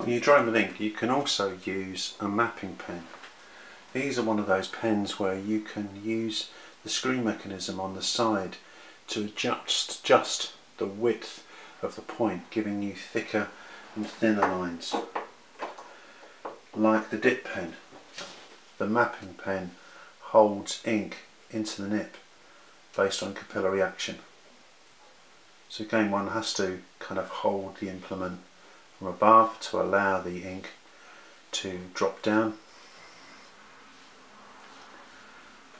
When you're drawing with ink, you can also use a mapping pen. These are one of those pens where you can use the screw mechanism on the side to adjust the width of the point, giving you thicker and thinner lines. Like the dip pen, the mapping pen holds ink into the nib based on capillary action. So again, one has to kind of hold the implement from above to allow the ink to drop down.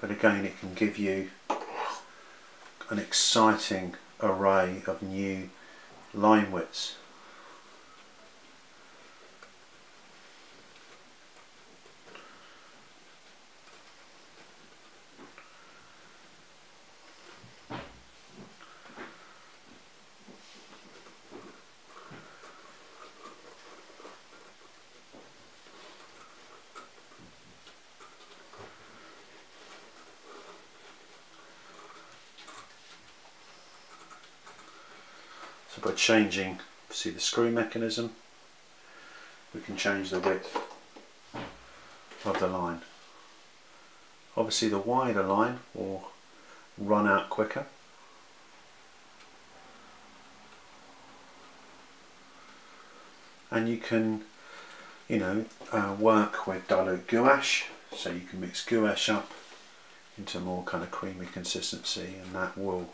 But again, it can give you an exciting array of new line widths. So by changing, see the screw mechanism, we can change the width of the line. Obviously the wider line will run out quicker. And you can, work with dilute gouache, so you can mix gouache up into a more kind of creamy consistency, and that will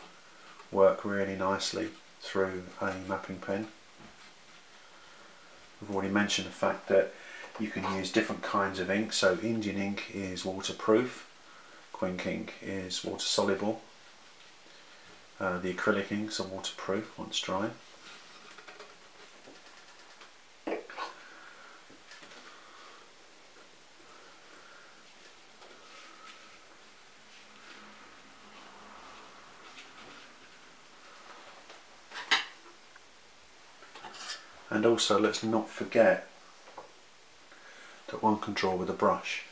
work really nicely through a mapping pen. We've already mentioned the fact that you can use different kinds of ink. So Indian ink is waterproof, Quink ink is water soluble, the acrylic inks are waterproof once dry. And also, let's not forget that one can draw with a brush.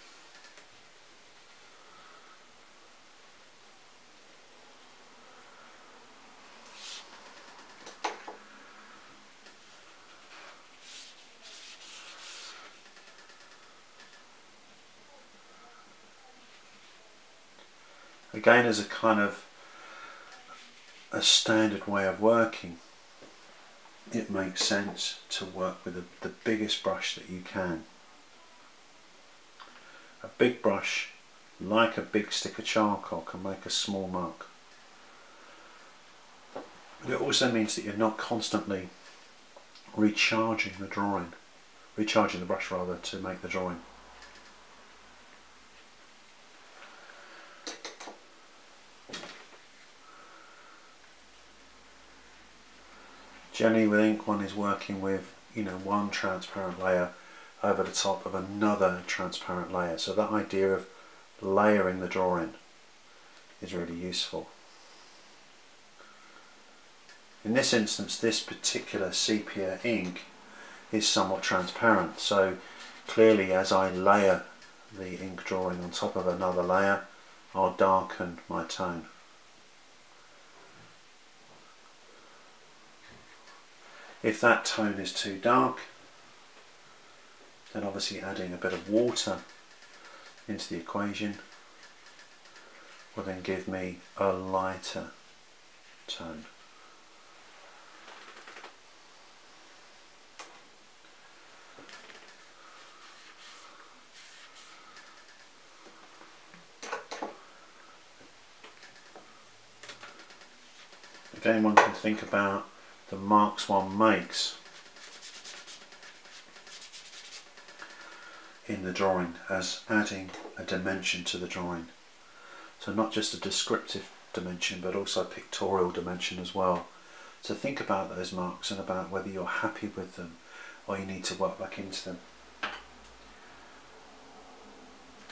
Again, as a kind of a standard way of working, it makes sense to work with the biggest brush that you can. A big brush, like a big stick of charcoal, can make a small mark. But it also means that you're not constantly recharging the brush rather, to make the drawing. Generally with ink, one is working with one transparent layer over the top of another transparent layer. So that idea of layering the drawing is really useful. In this instance, this particular sepia ink is somewhat transparent, so clearly as I layer the ink drawing on top of another layer, I'll darken my tone. If that tone is too dark, then obviously adding a bit of water into the equation will then give me a lighter tone. Again, one can think about the marks one makes in the drawing as adding a dimension to the drawing. So not just a descriptive dimension, but also a pictorial dimension as well. So think about those marks and about whether you're happy with them or you need to work back into them.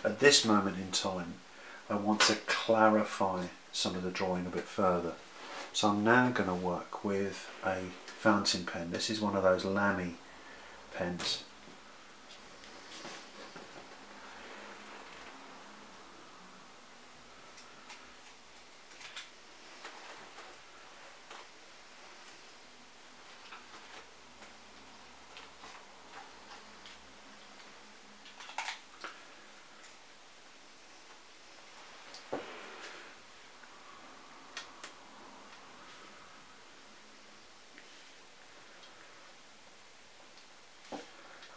At this moment in time, I want to clarify some of the drawing a bit further. So I'm now going to work with a fountain pen. This is one of those Lamy pens.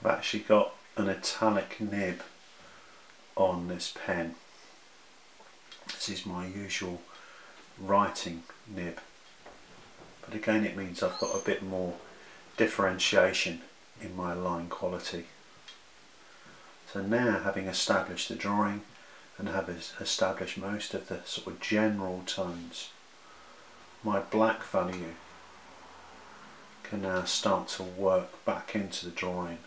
I've actually got an italic nib on this pen. This is my usual writing nib, but again it means I've got a bit more differentiation in my line quality. So now, having established the drawing and have established most of the sort of general tones, my black value can now start to work back into the drawing.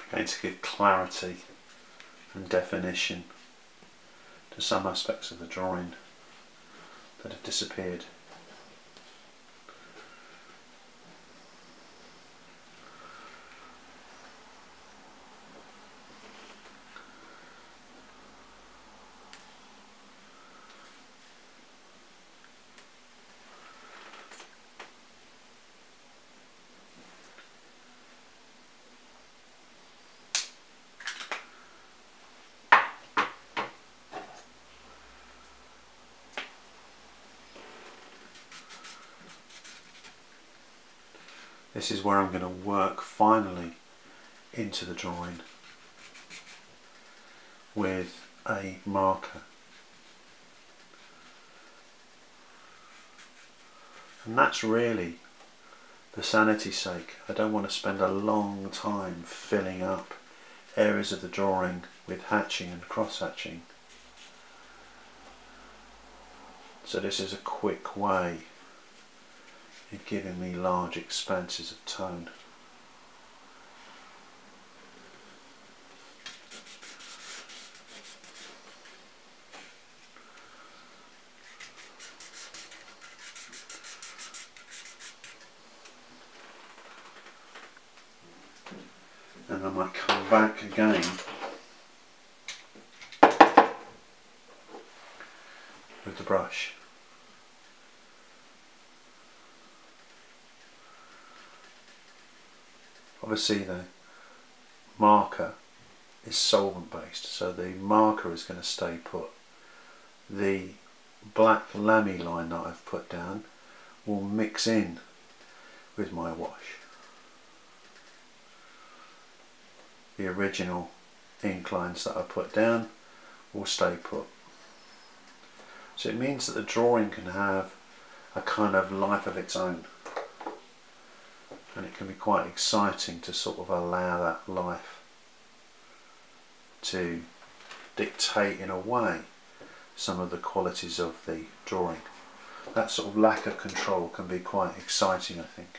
Going to give clarity and definition to some aspects of the drawing that have disappeared. This is where I'm going to work finally into the drawing with a marker. And that's really for sanity's sake. I don't want to spend a long time filling up areas of the drawing with hatching and cross hatching. So this is a quick way of giving me large expanses of tone. And I might come back again with the brush. Obviously the marker is solvent based, so the marker is going to stay put. The black lamy line that I've put down will mix in with my wash. The original ink lines that I put down will stay put. So it means that the drawing can have a kind of life of its own. And it can be quite exciting to sort of allow that life to dictate in a way some of the qualities of the drawing. That sort of lack of control can be quite exciting, I think.